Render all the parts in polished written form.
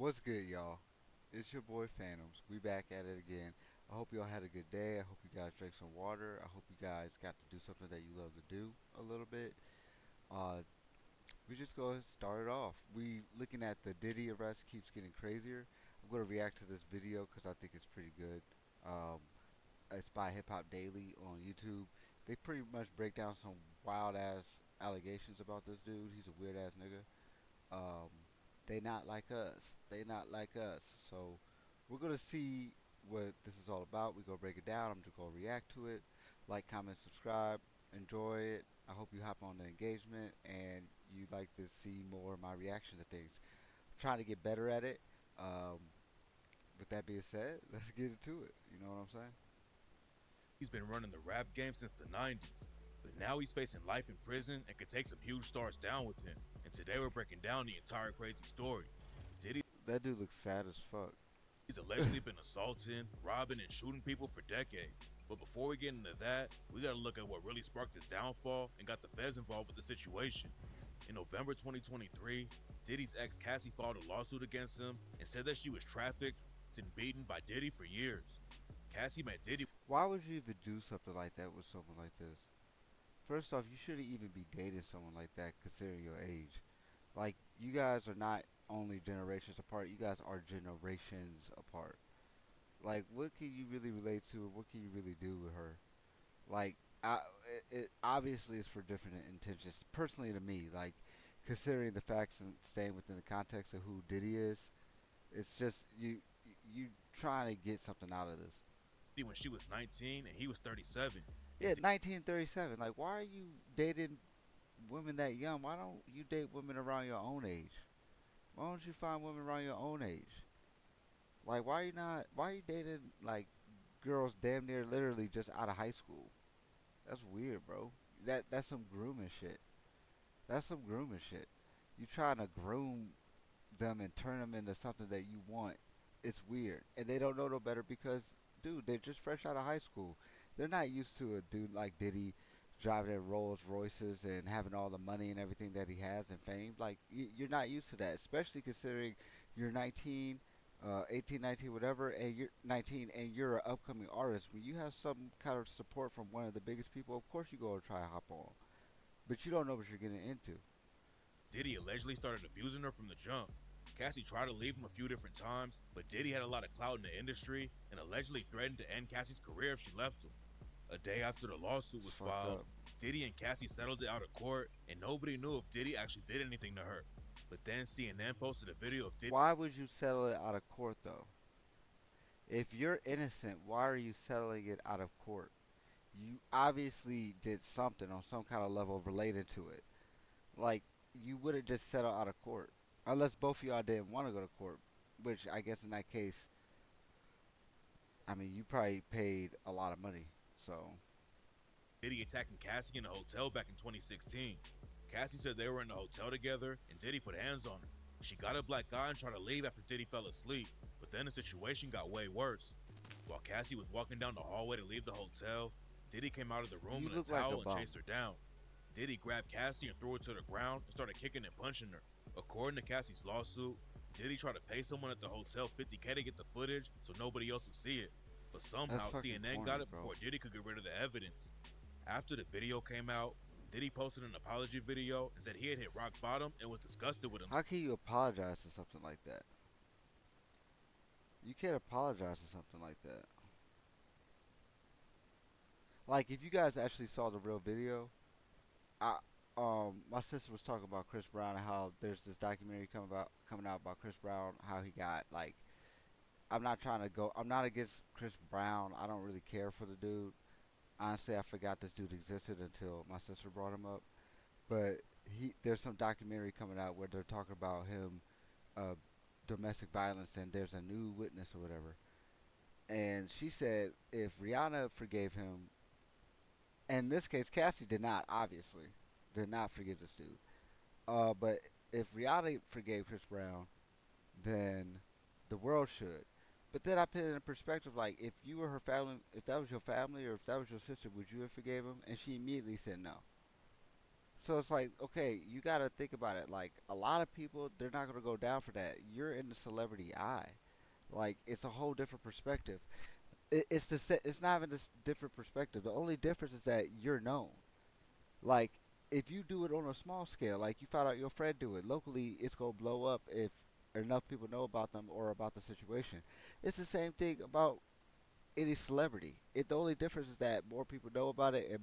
What's good, y'all? It's your boy Phantoms. We back at it again. I hope y'all had a good day. I hope you guys drank some water. I hope you guys got to do something that you love to do a little bit. Uh, we just go ahead and start it off. We looking at the Diddy arrest keeps getting crazier. I'm gonna react to this video because I think it's pretty good. Um, it's by Hip Hop Daily on YouTube. They pretty much break down some wild ass allegations about this dude. He's a weird ass nigga. Um, they not like us. They not like us. So we're gonna see what this is all about. We're gonna break it down. I'm just gonna react to it. Like, comment, subscribe, enjoy it. I hope you hop on the engagement and you like to see more of my reaction to things. I'm trying to get better at it. Um, with that being said, let's get into it. You know what I'm saying? He's been running the rap game since the 90s, but now he's facing life in prison and could take some huge stars down with him. And today we're breaking down the entire crazy story. Diddy's That dude looks sad as fuck. allegedly been assaulting, robbing, and shooting people for decades. But before we get into that, we gotta look at what really sparked his downfall and got the feds involved with the situation. In November 2023, Diddy's ex Cassie filed a lawsuit against him and said that she was trafficked and beaten by Diddy for years. Cassie met Diddy. Why would you even do something like that with someone like this? First off, you shouldn't even be dating someone like that considering your age. Like, you guys are not only generations apart, you guys are generations apart. Like, what can you really relate to, or what can you really do with her? Like, it obviously is for different intentions. Personally, to me, like, considering the facts and staying within the context of who Diddy is, it's just you trying to get something out of this. When she was 19 and he was 37. Yeah, 1937. Like, why are you dating women that young? Why don't you date women around your own age? Why don't you find women around your own age? Like, why you not? Why you dating like girls damn near literally just out of high school? That's weird, bro. That's some grooming shit. That's some grooming shit. You trying to groom them and turn them into something that you want. It's weird, and they don't know no better because, dude, they're just fresh out of high school. They're not used to a dude like Diddy driving in Rolls Royces and having all the money and everything that he has and fame. Like, you're not used to that, especially considering you're 19, 18, 19, whatever, and you're 19 and you're an upcoming artist. When you have some kind of support from one of the biggest people, of course you go and try to hop on. But you don't know what you're getting into. Diddy allegedly started abusing her from the jump. Cassie tried to leave him a few different times, but Diddy had a lot of clout in the industry and allegedly threatened to end Cassie's career if she left him. A day after the lawsuit was Fucked filed, up. Diddy and Cassie settled it out of court, and nobody knew if Diddy actually did anything to her. But then CNN posted a video of Diddy. Why would you settle it out of court, though? If you're innocent, why are you settling it out of court? You obviously did something on some kind of level related to it. Like, you wouldn't just settle out of court. Unless both of y'all didn't want to go to court. Which, I guess in that case, I mean, you probably paid a lot of money. So, Diddy attacking Cassie in a hotel back in 2016. Cassie said they were in the hotel together and Diddy put hands on her. She got a black eye and tried to leave after Diddy fell asleep, but then the situation got way worse. While Cassie was walking down the hallway to leave the hotel, Diddy came out of the room you in a look like towel a and bum. chased her down. Diddy grabbed Cassie and threw her to the ground and started kicking and punching her. According to Cassie's lawsuit, Diddy tried to pay someone at the hotel $50K to get the footage so nobody else would see it. But somehow That's fucking CNN corny, got it bro. before Diddy could get rid of the evidence. After the video came out, Diddy posted an apology video and said he had hit rock bottom and was disgusted with himself. How can you apologize to something like that? You can't apologize to something like that. Like, if you guys actually saw the real video, I my sister was talking about Chris Brown and how there's this documentary coming out about Chris Brown, how he got like. I'm not against Chris Brown. I don't really care for the dude. Honestly, I forgot this dude existed until my sister brought him up. But there's some documentary coming out where they're talking about him, uh, domestic violence, and there's a new witness or whatever. And she said if Rihanna forgave him, in this case, Cassie did not, obviously, did not forgive this dude. But if Rihanna forgave Chris Brown, then the world should. But then I put it in perspective, like, if you were her family, if that was your family or if that was your sister, would you have forgave him? And she immediately said no. So it's like, okay, you got to think about it. Like a lot of people, they're not going to go down for that. You're in the celebrity eye. Like it's a whole different perspective. It's not even this different perspective. The only difference is that you're known. Like if you do it on a small scale, like you found out your friend do it locally, it's gonna blow up if enough people know about them or about the situation. It's the same thing about any celebrity. The only difference is that more people know about it, and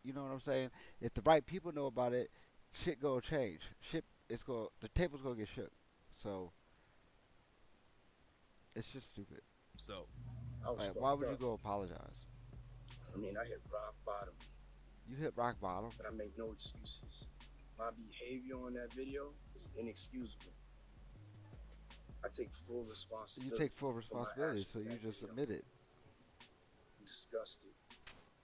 you know what I'm saying. If the right people know about it, shit gonna change. Shit, the table's gonna get shook. So it's just stupid. So, I was Like, why fucked would you up. go apologize? I mean, I hit rock bottom, You hit rock bottom. but I make no excuses. My behavior on that video is inexcusable. I take full So you responsibility take full for my responsibility. actions So in you that just video. admit it. I'm disgusted.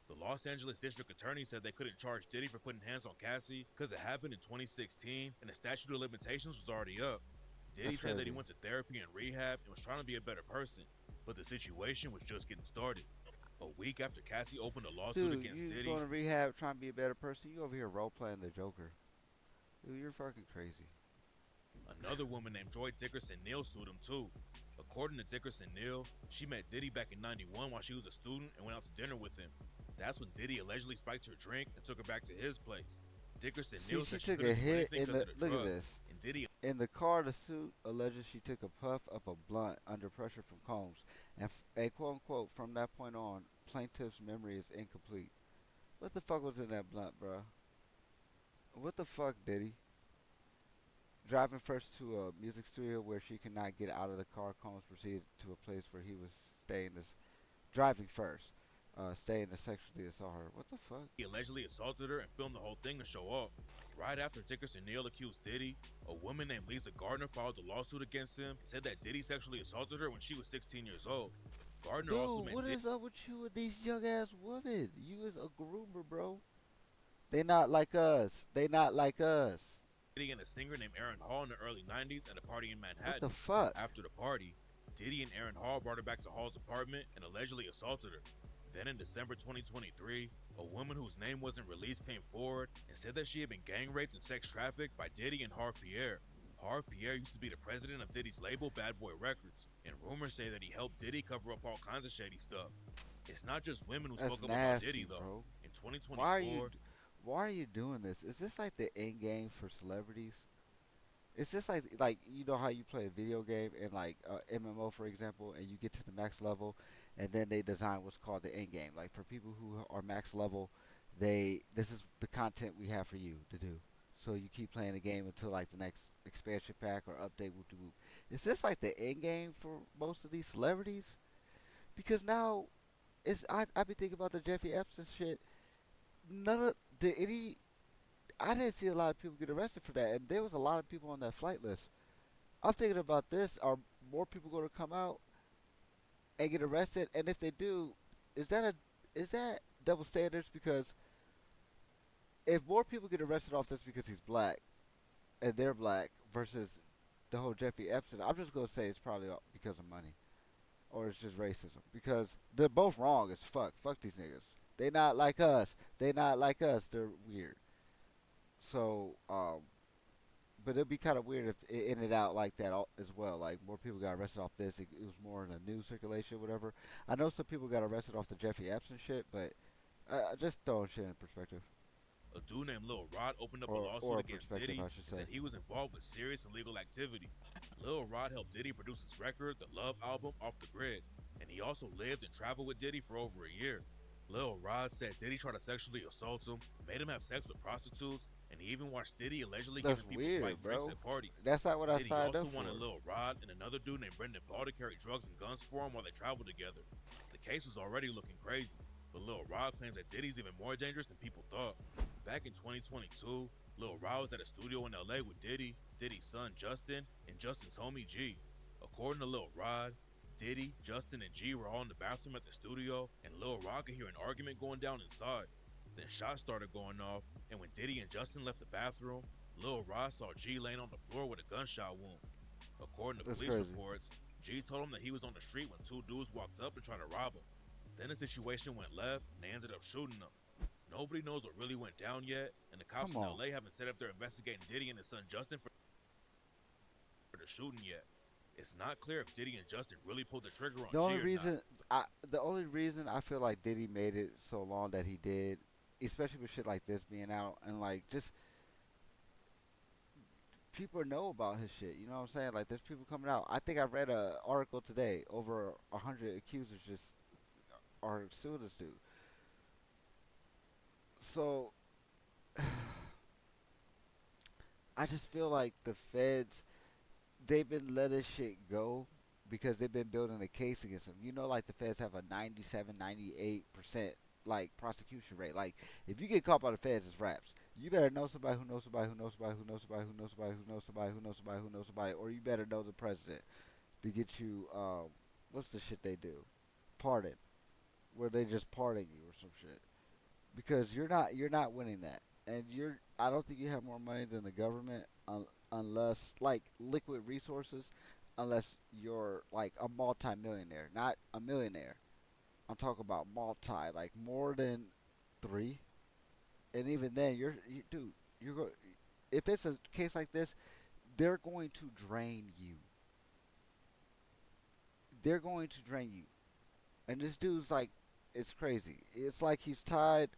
the Los Angeles District Attorney said they couldn't charge Diddy for putting hands on Cassie because it happened in 2016 and the statute of limitations was already up. Diddy That's said that he crazy. went to therapy and rehab and was trying to be a better person, but the situation was just getting started. A week after Cassie opened a lawsuit Dude, against you Diddy, going to rehab trying to be a better person. You over here role playing the Joker. Dude, you're fucking crazy. another woman named Joy Dickerson Neal sued him too. According to Dickerson Neal, she met Diddy back in 91 while she was a student and went out to dinner with him. That's when Diddy allegedly spiked her drink and took her back to his place. Dickerson See, Neal she said she took a couldn't do hit anything in because the. of the Look at drugs, this. and Diddy In the car, the suit alleges she took a puff of a blunt under pressure from Combs, and quote unquote, from that point on, plaintiff's memory is incomplete. What the fuck was in that blunt, bruh? What the fuck, Diddy? Driving first to a music studio where she could not get out of the car, Combs proceeded to a place where he was staying. This driving first, staying to sexually assault her. What the fuck? allegedly assaulted her and filmed the whole thing to show off. Right after Dickerson Neal accused Diddy, a woman named Lisa Gardner filed a lawsuit against him and said that Diddy sexually assaulted her when she was 16 years old. Gardner also Dude, met what Diddy is up with you and these young ass women? You is a groomer, bro. They not like us. They not like us. and a singer named Aaron Hall in the early 90s at a party in What the Manhattan. fuck? After the party, Diddy and Aaron Hall brought her back to Hall's apartment and allegedly assaulted her. Then in December 2023, a woman whose name wasn't released came forward and said that she had been gang raped and sex trafficked by Diddy and Harv Pierre. Harv Pierre used to be the president of Diddy's label Bad Boy Records, and rumors say that he helped Diddy cover up all kinds of shady stuff. It's not just women who That's spoke up about nasty, Diddy though. bro. In Why are you 2024, why are you doing this? Is this like the end game for celebrities? Is this like you know how you play a video game and like MMO for example, and you get to the max level, and then they design what's called the end game. Like for people who are max level, this is the content we have for you to do. So you keep playing the game until like the next expansion pack or update. Whoop de whoop. Is this like the end game for most of these celebrities? Because now I be thinking about the Jeffrey Epstein shit. None of the any I didn't see a lot of people get arrested for that, and there was a lot of people on that flight list. I'm thinking about this: are more people going to come out and get arrested? And if they do, is that a is that double standards? Because if more people get arrested off this because he's black and they're black versus the whole Jeffrey Epstein, I'm just gonna say it's probably all because of money or it's just racism because they're both wrong as fuck. Fuck these niggas. They not like us. They not like us. They're weird. So, but it'd be kind of weird if it ended out like that as well. Like more people got arrested off this. It was more in the news circulation, whatever. I know some people got arrested off the Jeffrey Epstein shit, but just throwing shit in perspective a dude named Lil Rod opened up a or lawsuit a against perspective, Diddy I and should said say. he was involved with serious illegal activity. Lil Rod helped Diddy produce his record, the Love album, Off the Grid, and he also lived and traveled with Diddy for over a year. Lil Rod said Diddy tried to sexually assault him, made him have sex with prostitutes, and he even watched Diddy allegedly That's giving people weird, spiked drinks bro. at parties. That's not what I Diddy signed also up for. wanted Lil Rod and another dude named Brendan Paul to carry drugs and guns for him while they traveled together. The case was already looking crazy, but Lil Rod claims that Diddy's even more dangerous than people thought. Back in 2022, Lil Rod was at a studio in LA with Diddy, Diddy's son Justin, and Justin's homie G. According to Lil Rod, Diddy, Justin, and G were all in the bathroom at the studio, and Lil Rod could hear an argument going down inside. Then shots started going off, and when Diddy and Justin left the bathroom, Lil Rod saw G laying on the floor with a gunshot wound. According to That's police crazy. reports, G told him that he was on the street when two dudes walked up and tried to rob him. Then the situation went left, and they ended up shooting him. Nobody knows what really went down yet, and the cops Come in on. LA haven't said if they're investigating Diddy and his son Justin for the shooting yet. It's not clear if Diddy and Justin really pulled the trigger on The only G or not. reason the only reason I feel like Diddy made it so long that he did, especially with shit like this being out and like just people know about his shit. You know what I'm saying? Like there's people coming out. I think I read a article today. Over 100 accusers just are suing this dude. So I just feel like the feds they've been letting shit go because they've been building a case against him. You know, like the feds have a 97, 98% like prosecution rate. Like if you get caught by the feds, it's raps. You better know somebody who knows somebody who knows somebody who knows somebody who knows somebody who knows somebody who knows somebody who knows somebody, or you better know the president to get you. What's the shit they do? Pardon, where they just pardon you or some shit. Because you're not winning that, and you're. I don't think you have more money than the government, unless like liquid resources, unless you're like a multi-millionaire, not a millionaire. I'm talking about multi, like more than three, and even then, dude, you're go. If it's a case like this, they're going to drain you. They're going to drain you, and this dude's like, it's crazy. It's like he's tied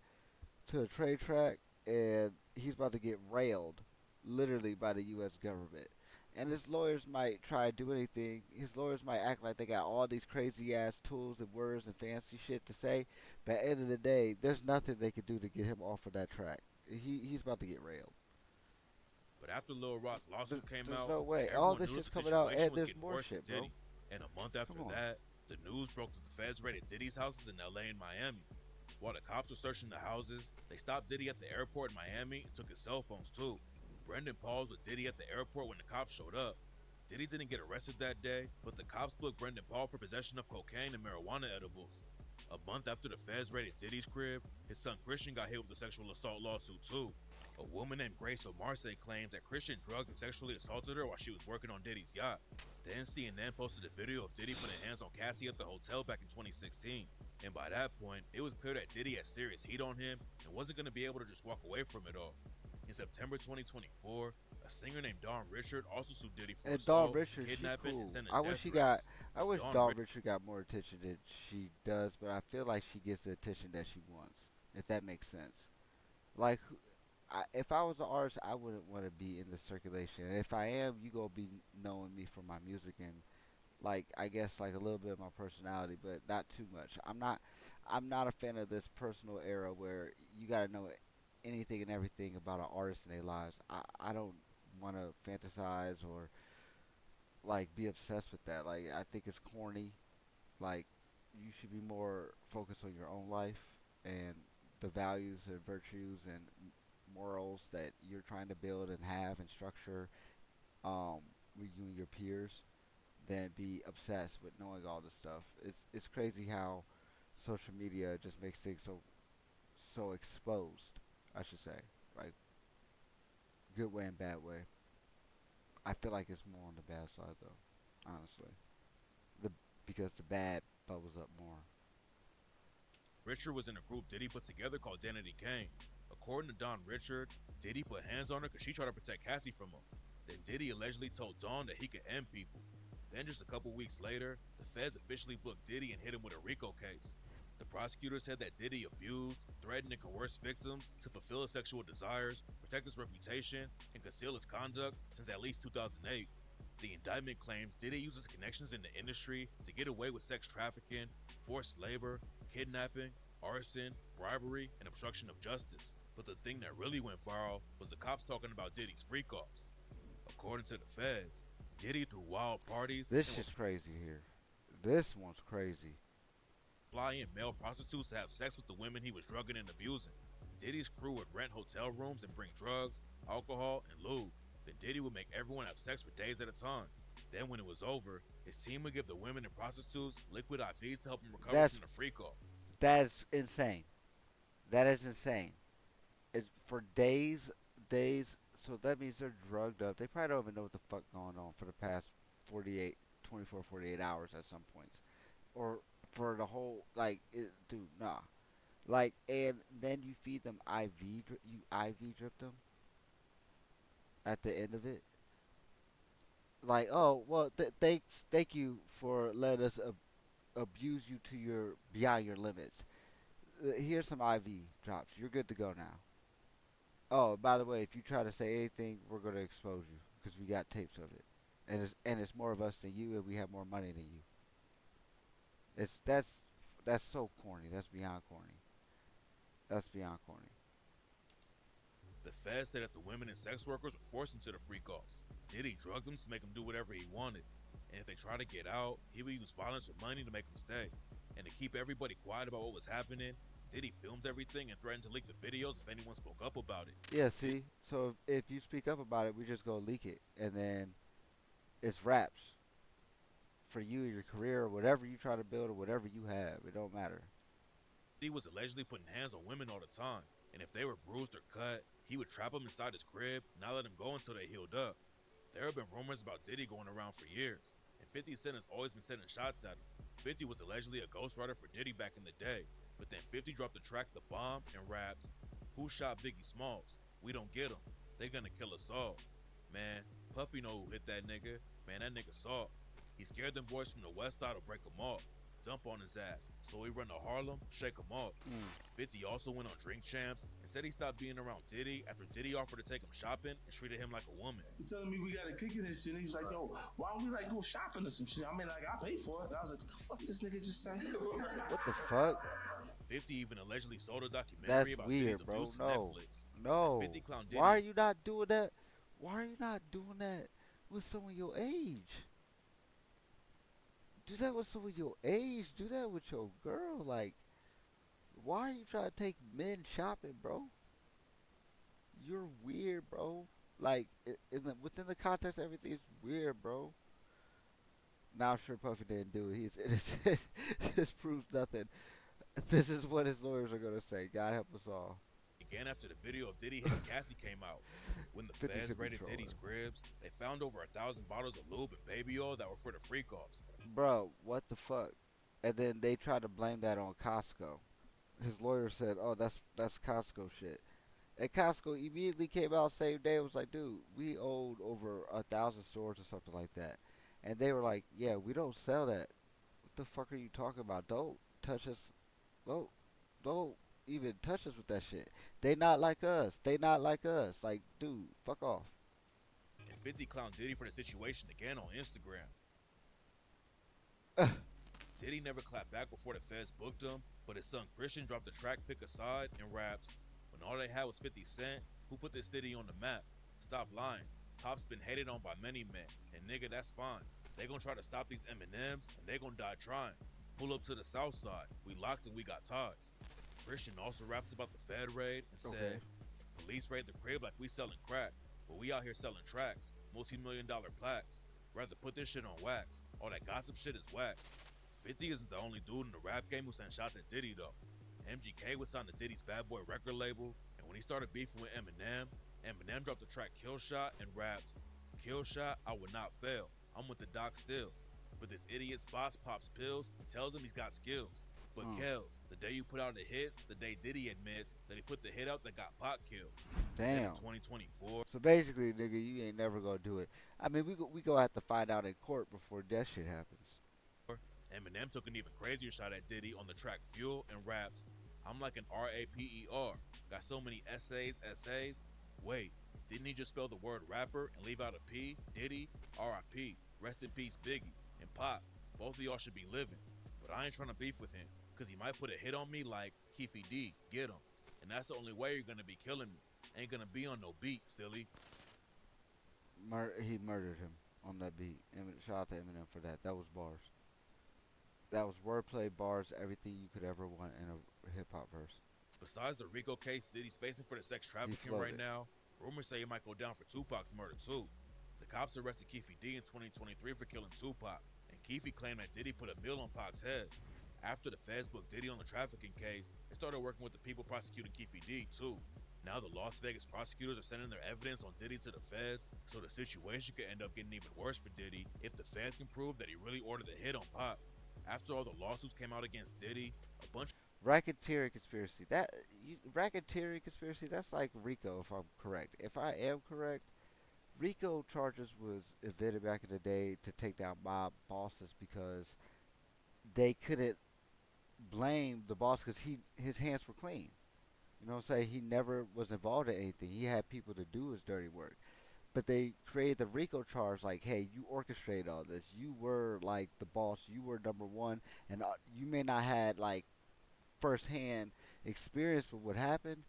to a trade track and he's about to get railed literally by the US government. And his lawyers might try to do anything. His lawyers might act like they got all these crazy ass tools and words and fancy shit to say, but at the end of the day, there's nothing they could do to get him off of that track. He's about to get railed. But after Lil Rock's lawsuit came There's out, no way. All everyone this knew that shit's the coming out, situation and was there's getting more worse for shit, bro. Diddy. And a month after Come on. that, the news broke that the feds raided Diddy's houses in LA and Miami. While the cops were searching the houses, they stopped Diddy at the airport in Miami and took his cell phones too. Brendan paused with Diddy at the airport when the cops showed up. Diddy didn't get arrested that day, but the cops booked Brendan Paul for possession of cocaine and marijuana edibles. A month after the feds raided Diddy's crib, his son Christian got hit with a sexual assault lawsuit too. A woman named Grace O'Marse claims that Christian drugged and sexually assaulted her while she was working on Diddy's yacht. Then CNN posted a video of Diddy putting hands on Cassie at the hotel back in 2016. And by that point, it was clear that Diddy had serious heat on him and wasn't going to be able to just walk away from it all. In September 2024, a singer named Dawn Richard also sued Diddy for And Dawn assault, Richard, she's kidnapping, and cool. sending I wish death she got. threats. I wish Dawn Dawn Richard Richard got more attention than she does, but I feel like she gets the attention that she wants. If that makes sense. Like, if I was an artist, I wouldn't want to be in the circulation. And if I am, you gonna be knowing me for my music and like I guess like a little bit of my personality, but not too much. I'm not a fan of this personal era where you gotta know anything and everything about an artist and their lives. I don't want to fantasize or like be obsessed with that. Like I think it's corny. Like you should be more focused on your own life and the values and virtues and morals that you're trying to build and have and structure with you and your peers than be obsessed with knowing all this stuff. It's crazy how social media just makes things so exposed. I should say, like good way and bad way. I feel like it's more on the bad side though, honestly. The because the bad bubbles up more. Richard was in a group Diddy put together called Danity Kane. According to Don Richard, Diddy put hands on her because she tried to protect Cassie from him. Then Diddy allegedly told Dawn that he could end people. Then just a couple weeks later, the feds officially booked Diddy and hit him with a RICO case. The prosecutor said that Diddy abused, threatened, and coerced victims to fulfill his sexual desires, protect his reputation, and conceal his conduct since at least 2008. The indictment claims Diddy uses connections in the industry to get away with sex trafficking, forced labor, kidnapping, arson, bribery, and obstruction of justice. But the thing that really went viral was the cops talking about Diddy's freak offs. According to the feds, Diddy threw wild parties This and would shit's crazy here. This one's crazy. fly in male prostitutes to have sex with the women he was drugging and abusing. Diddy's crew would rent hotel rooms and bring drugs, alcohol, and lube. Then Diddy would make everyone have sex for days at a time. Then when it was over, his team would give the women and prostitutes liquid IVs to help them recover That's from the freak off. that's insane. That is insane. For days. So that means they're drugged up. They probably don't even know what the fuck going on for the past 48, 24, 48 hours at some points, or for the whole dude, nah. Like, and then you feed them you IV drip them at the end of it. Like, oh well, thank you for letting us abuse you to your beyond your limits. Here's some IV drops. You're good to go now. Oh, by the way, if you try to say anything, we're gonna expose you because we got tapes of it, and it's more of us than you, and we have more money than you. It's that's so corny. That's beyond corny. That's beyond corny. The feds said that the women and sex workers were forced into the freak offs. Diddy drugged them to make them do whatever he wanted. And if they tried to get out, he would use violence or money to make them stay. And to keep everybody quiet about what was happening, Diddy filmed everything and threatened to leak the videos if anyone spoke up about it. Yeah. See, so if you speak up about it, we just go leak it, and then it's raps for you, your career, or whatever you try to build, or whatever you have. It don't matter. Diddy was allegedly putting hands on women all the time. And if they were bruised or cut, he would trap them inside his crib, not let them go until they healed up. There have been rumors about Diddy going around for years, and 50 Cent has always been sending shots at him. 50 was allegedly a ghostwriter for Diddy back in the day, but then 50 dropped the track The Bomb and raps, "Who shot Biggie Smalls? We don't get him. They gonna kill us all." Man, Puffy know who hit that nigga. Man, that nigga soft. He scared them boys from the west side to break him off. Dump on his ass. So he run to Harlem, shake him off. Mm. 50 also went on Drink Champs and said he stopped being around Diddy after Diddy offered to take him shopping and treated him like a woman. He telling me we got to kick it and shit. And he was like, yo, why don't we like go shopping or some shit? I mean, like, I pay for it. And I was like, what the fuck this nigga just said? What the fuck? 50 even allegedly sold a documentary That's about weird, Diddy's bro. abuse to No, Netflix. no. 50 clown Diddy. Why are you not doing that? Why are you not doing that with someone your age? Do that with someone your age. Do that with your girl. Like, why are you trying to take men shopping, bro? You're weird, bro. Like, within the context, of everything is weird, bro. Now, I'm sure Puffy didn't do it. He's innocent. This proves nothing. This is what his lawyers are gonna say. God help us all. Began after the video of Diddy hitting Cassie came out. When the 50's feds a raided controller. Diddy's cribs, they found over 1,000 bottles of lube and baby oil that were for the freak offs. Bro, what the fuck? And then they tried to blame that on Costco. His lawyer said, "Oh, that's Costco shit." And Costco immediately came out same day and was like, "Dude, we owed over 1,000 stores or something like that." And they were like, "Yeah, we don't sell that. What the fuck are you talking about? Don't touch us. Don't don't even touch us with that shit. They not like us. They not like us. Like, dude, fuck off." And 50 clowned Diddy for the situation again on Instagram. Diddy never clapped back before the feds booked him, but his son Christian dropped the track Pick a Side and rapped, "When all they had was 50 Cent, who put this city on the map? Stop lying. Pop's been hated on by many men, and nigga, that's fine. They gonna try to stop these M&Ms, and they gonna die trying. Pull up to the south side. We locked and we got ties." Christian also raps about the Fed raid and said, Okay. "Police raid the crib like we selling crack, but we out here selling tracks, multi-million-dollar plaques. Rather put this shit on wax. All that gossip shit is whack." 50 isn't the only dude in the rap game who sent shots at Diddy though. MGK was signed to Diddy's Bad Boy record label, and when he started beefing with Eminem, Eminem dropped the track Kill Shot and rapped, "Kill Shot, I would not fail. I'm with the doc still. But this idiot's boss pops pills and tells him he's got skills. But Kells, the day you put out the hits, the day Diddy admits that he put the hit out that got Pac killed." Then in Damn. 2024, So basically, nigga, you ain't never gonna do it. I mean, we go have to find out in court before that shit happens. Eminem took an even crazier shot at Diddy on the track Fuel and raps, "I'm like an RAPER. Got so many essays. Wait, didn't he just spell the word rapper and leave out a P? Diddy, RIP. Rest in peace, Biggie. And Pop. Both of y'all should be living. But I ain't trying to beef with him, cause he might put a hit on me like Keefy D, get him. And that's the only way you're gonna be killing me. Ain't gonna be on no beat, silly." He murdered him on that beat. Shout out to Eminem for that. That was bars. That was wordplay, bars, everything you could ever want in a hip hop verse. Besides the Rico case Diddy's facing for the sex trafficking right floated. now, rumors say he might go down for Tupac's murder too. The cops arrested Keefy D in 2023 for killing Tupac, and Keefy claimed that Diddy put a meal on Pac's head. After the feds booked Diddy on the trafficking case, they started working with the people prosecuting Keefy D too. Now the Las Vegas prosecutors are sending their evidence on Diddy to the feds, so the situation could end up getting even worse for Diddy if the feds can prove that he really ordered the hit on Pac. After all the lawsuits came out against Diddy, a bunch Racketeering conspiracy. Racketeering conspiracy. That's like RICO, if I'm correct. If I am correct, RICO charges was invented back in the day to take down mob bosses because they couldn't blame the boss because his hands were clean. You know what I'm saying? He never was involved in anything. He had people to do his dirty work. But they created the RICO charge like, hey, you orchestrated all this. You were like the boss. You were number one, and you may not had like firsthand experience with what happened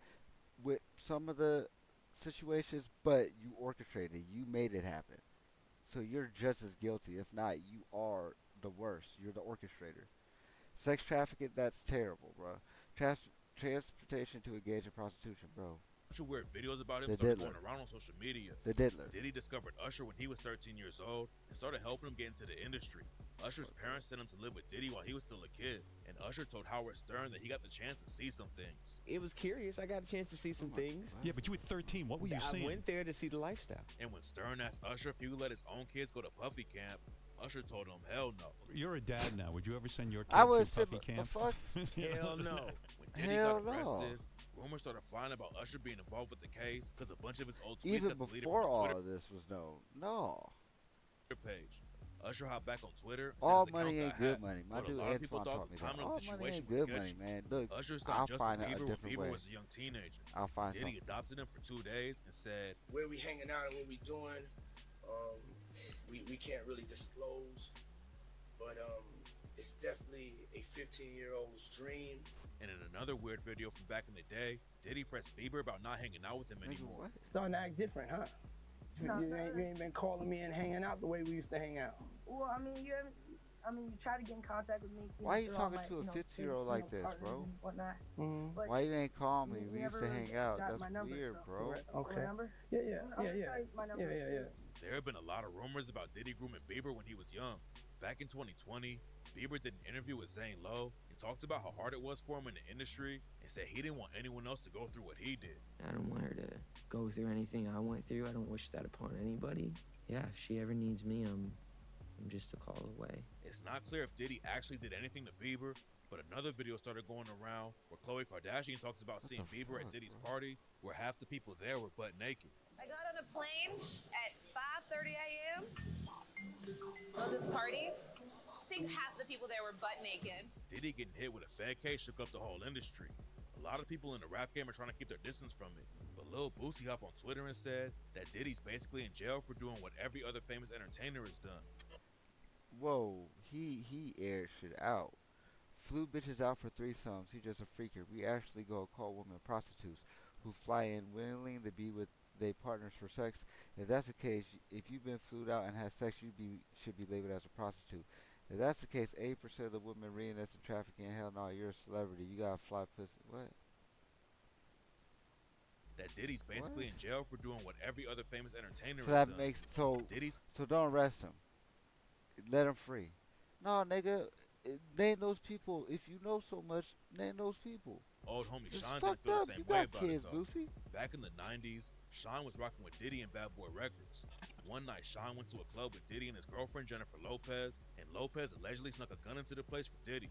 with some of the situations, but you orchestrated. You made it happen. So you're just as guilty. If not, you are the worst. You're the orchestrator. Sex trafficking, that's terrible, bro. Transportation to engage in prostitution, bro. Bunch of weird videos about him The started Diddler. going around on social media. The Diddler. Diddy discovered Usher when he was 13 years old and started helping him get into the industry. Usher's parents sent him to live with Diddy while he was still a kid, and Usher told Howard Stern that he got the chance to see some things. It was curious. I got a chance to see some things. Yeah, but you were 13. What were you I seeing? went there to see the lifestyle. And when Stern asked Usher if he would let his own kids go to Puffy camp, Usher told him hell no. You're a dad now. Would you ever send your kid I would to say, Puffy the camp? fuck? Hell no. When Diddy Hell got no. arrested, rumors started flying about Usher being involved with the case because a bunch of his old tweets Even got deleted before from all his of this was known. No. Twitter page. Usher hopped back on Twitter. And All said his money account ain't got good hacked, money. My but dude a lot of people Antoine thought taught me the that. timing of All the money situation ain't was good sketchy. money, man. Look, Usher I'll signed Justin find a Bieber when different Bieber way. was a young teenager. I'll find Diddy something. adopted him for 2 days and said, Where we hanging out and what we doing, we can't really disclose, but it's definitely a 15-year-old's dream. and in another weird video from back in the day, Diddy pressed Bieber about not hanging out with him Nigga, anymore. what? Starting to act different, huh? You ain't been calling me and hanging out the way we used to hang out. Well, I mean, you haven't. I mean, you try to get in contact with me. Why you through all talking my, to a you know, 50-year-old you know, like this, partners bro? and whatnot. Mm-hmm. But Why you ain't call me? you We used never to really hang out. got That's my number, weird, so- bro. Okay. Remember? Yeah. I'm gonna tell you my number. Yeah. There have been a lot of rumors about Diddy grooming Bieber when he was young. Back in 2020, Bieber did an interview with Zane Lowe and talked about how hard it was for him in the industry and said he didn't want anyone else to go through what he did. I don't want her to go through anything I went through. I don't wish that upon anybody. Yeah, if she ever needs me, I'm just a call away. It's not clear if Diddy actually did anything to Bieber, but another video started going around where Khloe Kardashian talks about seeing the Bieber at fuck, Diddy's bro? party where half the people there were butt naked. I got on a plane at 5:30 a.m. Go to this party. I think half the people there were butt naked. Diddy getting hit with a Fed case shook up the whole industry. A lot of people in the rap game are trying to keep their distance from it. But Lil Boosie hopped on Twitter and said that Diddy's basically in jail for doing what every other famous entertainer has done. Whoa, he aired shit out. Flew bitches out for threesomes. He just a freaker. We actually go call women prostitutes who fly in willing to be with their partners for sex. If that's the case, if you've been flued out and had sex, should be labeled as a prostitute. If that's the case, 80% of the women reading that's in trafficking. Hell no, you're a celebrity. You gotta fly pussy. What? That Diddy's basically What? in jail for doing what every other famous entertainer So has that done. makes so Diddy's so don't arrest him. Let him free. No, nigga, name those people. If you know so much, name those people. old homie It's Sean didn't fucked feel up. the You same way got about kids, it though. Boosie. Back in the 90s, Sean was rocking with Diddy and Bad Boy Records. One night, Sean went to a club with Diddy and his girlfriend Jennifer Lopez, and Lopez allegedly snuck a gun into the place for Diddy.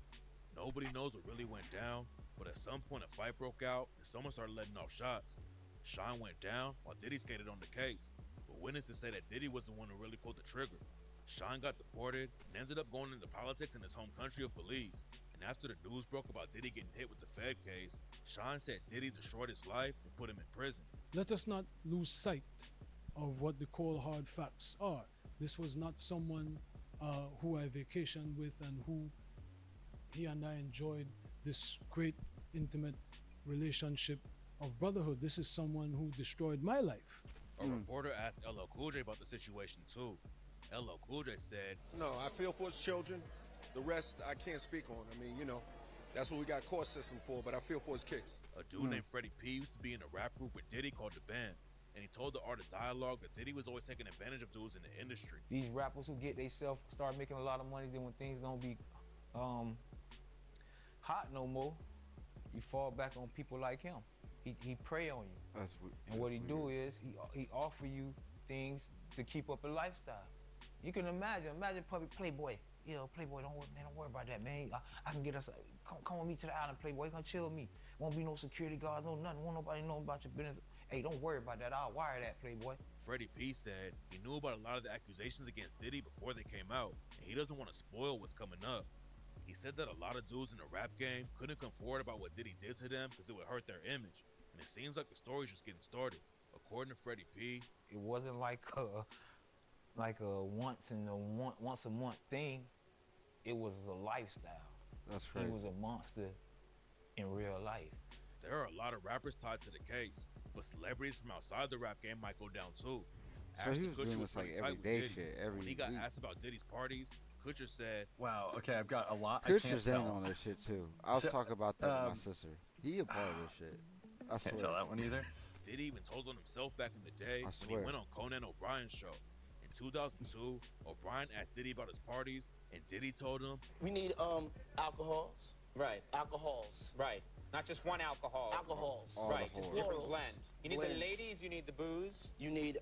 Nobody knows what really went down, but at some point a fight broke out and someone started letting off shots. Sean went down while Diddy skated on the case, but witnesses say that Diddy was the one who really pulled the trigger. Sean got deported and ended up going into politics in his home country of Belize. And after the news broke about Diddy getting hit with the Fed case, Sean said Diddy destroyed his life and put him in prison. Let us not lose sight of what the cold hard facts are. This was not someone who I vacationed with and who he and I enjoyed this great intimate relationship of brotherhood. This is someone who destroyed my life. A reporter asked LL Cool J about the situation too. LL Cool J said, No, I feel for his children. The rest I can't speak on. I mean, that's what we got court system for, but I feel for his kids. a dude named Freddie P used to be in a rap group with Diddy called The Band. And he told the Art of Dialogue that Diddy was always taking advantage of dudes in the industry. These rappers who get themselves start making a lot of money, then when things don't be hot no more, you fall back on people like him. He prey on you. That's And what he do is he offer you things to keep up a lifestyle. You can imagine puppy Playboy. Yo, Playboy, don't worry about that, man. I can get us. Come with me to the island, Playboy. Come chill with me. Won't be no security guards, no nothing. Won't nobody know about your business. Hey, don't worry about that. I'll wire that, Playboy. Freddie P said he knew about a lot of the accusations against Diddy before they came out, and he doesn't want to spoil what's coming up. He said that a lot of dudes in the rap game couldn't come forward about what Diddy did to them because it would hurt their image, and it seems like the story's just getting started. According to Freddie P, it wasn't like a once a month thing. It was a lifestyle. That's crazy. He was a monster in real life. There are a lot of rappers tied to the case, but celebrities from outside the rap game might go down too. So he was doing this like everyday shit. When he got asked about Diddy's parties, Kutcher said, "Wow, okay, I've got a lot. Kutcher's in on this shit too. I was talking about that with my sister. He a part of this shit. I can't swear. tell that one either. Diddy even told on himself back in the day when he swear. went on Conan O'Brien's show. In 2002, O'Brien asked Diddy about his parties, and Diddy told him, "We need alcohols." Right. Alcohols. Right. Not just one alcohol. Alcohols. All right. the Just whores. different blends. You need Blends. the ladies. You need the booze. You need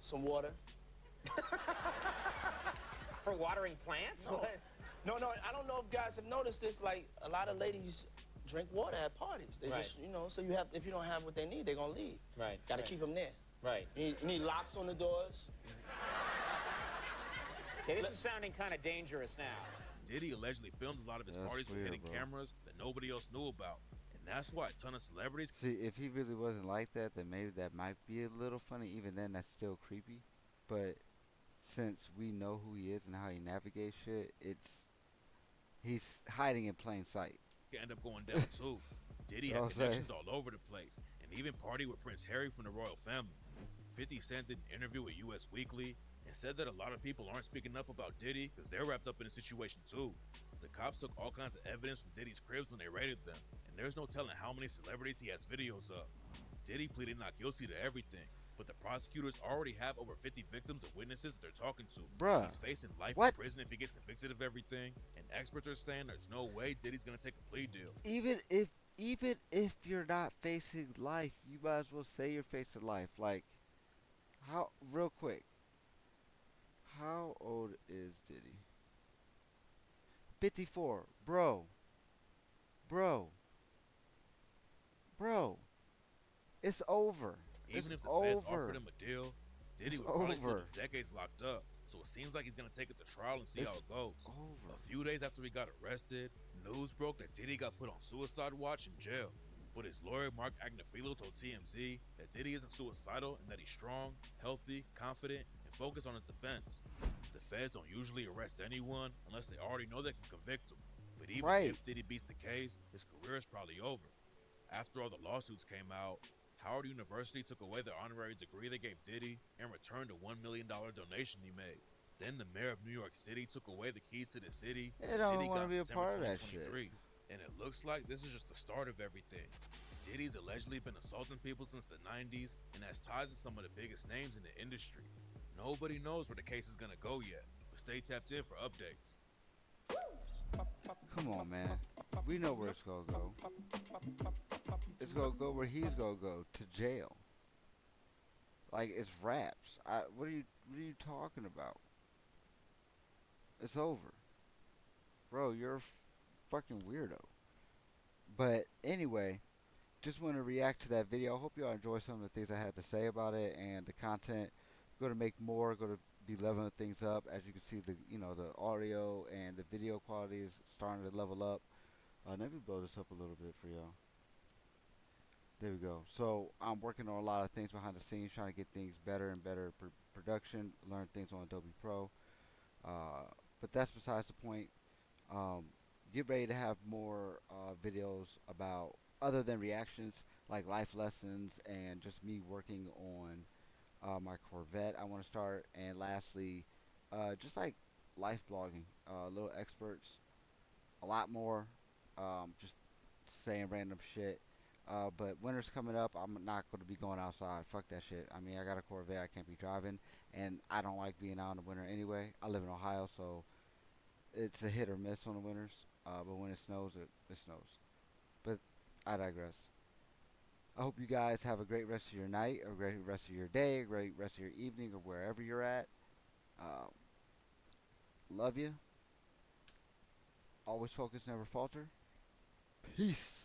some water. For watering plants. No, I don't know if guys have noticed this. Like a lot of ladies drink water at parties. They Right. just, so you have. If you don't have what they need, they're gonna leave. Right. Got to right. keep them there. Right. You need locks on the doors. Okay, this is sounding kind of dangerous now. Diddy allegedly filmed a lot of his That's parties with weird, hidden bro. cameras that nobody else knew about. And that's why a ton of celebrities. See, if he really wasn't like that, then maybe that might be a little funny. Even then, that's still creepy. But since we know who he is and how he navigates shit, he's hiding in plain sight. End up going down too. Diddy had Okay. connections all over the place, and even partied with Prince Harry from the royal family. 50 Cent did an interview with US Weekly and said that a lot of people aren't speaking up about Diddy because they're wrapped up in the situation too. The cops took all kinds of evidence from Diddy's cribs when they raided them, and there's no telling how many celebrities he has videos of. Diddy pleaded not guilty to everything, but the prosecutors already have over 50 victims and witnesses that they're talking to. Bruh. He's facing life What? in prison if he gets convicted of everything, and experts are saying there's no way Diddy's gonna take a plea deal. Even if you're not facing life, you might as well say you're facing life. Like, real quick, how old is Diddy? 54. Bro. It's over. Even It's if the feds over. offered him a deal, Diddy It's would probably still over. do decades locked up. So it seems like he's gonna take it to trial and see how It's it goes. over. A few days after he got arrested, news broke that Diddy got put on suicide watch in jail. But his lawyer Mark Agnafilo told TMZ that Diddy isn't suicidal and that he's strong, healthy, confident, and focused on his defense. The feds don't usually arrest anyone unless they already know they can convict him. But even Right. if Diddy beats the case, his career is probably over. After all the lawsuits came out, Howard University took away the honorary degree they gave Diddy and returned a $1 million donation he made. Then the mayor of New York City took away the keys to the city. They and don't Diddy wanna got be a September part of that 2023. And it looks like this is just the start of everything. Diddy's allegedly been assaulting people since the 90s and has ties to some of the biggest names in the industry. Nobody knows where the case is gonna go yet, but stay tapped in for updates. Come on, man. We know where it's gonna go. It's gonna go where he's gonna go, to jail. Like, it's raps. What are you talking about? It's over. Bro, you're a fucking weirdo. But anyway, just want to react to that video. I hope y'all enjoy some of the things I had to say about it and the content. Going to make more, going to be leveling things up. As you can see, the audio and the video quality is starting to level up. Let me blow this up a little bit for y'all. There we go. So I'm working on a lot of things behind the scenes, trying to get things better and better production, learn things on Adobe Pro. But that's besides the point. Get ready to have more videos about, other than reactions, like life lessons and just me working on my Corvette I want to start. And lastly, just like life blogging, little experts, a lot more, just saying random shit. But winter's coming up. I'm not going to be going outside. Fuck that shit. I mean, I got a Corvette. I can't be driving. And I don't like being out in the winter anyway. I live in Ohio, so it's a hit or miss on the winters. But when it snows, it snows. But I digress. I hope you guys have a great rest of your night, a great rest of your day, a great rest of your evening, or wherever you're at. Love you. Always focus, never falter. Peace.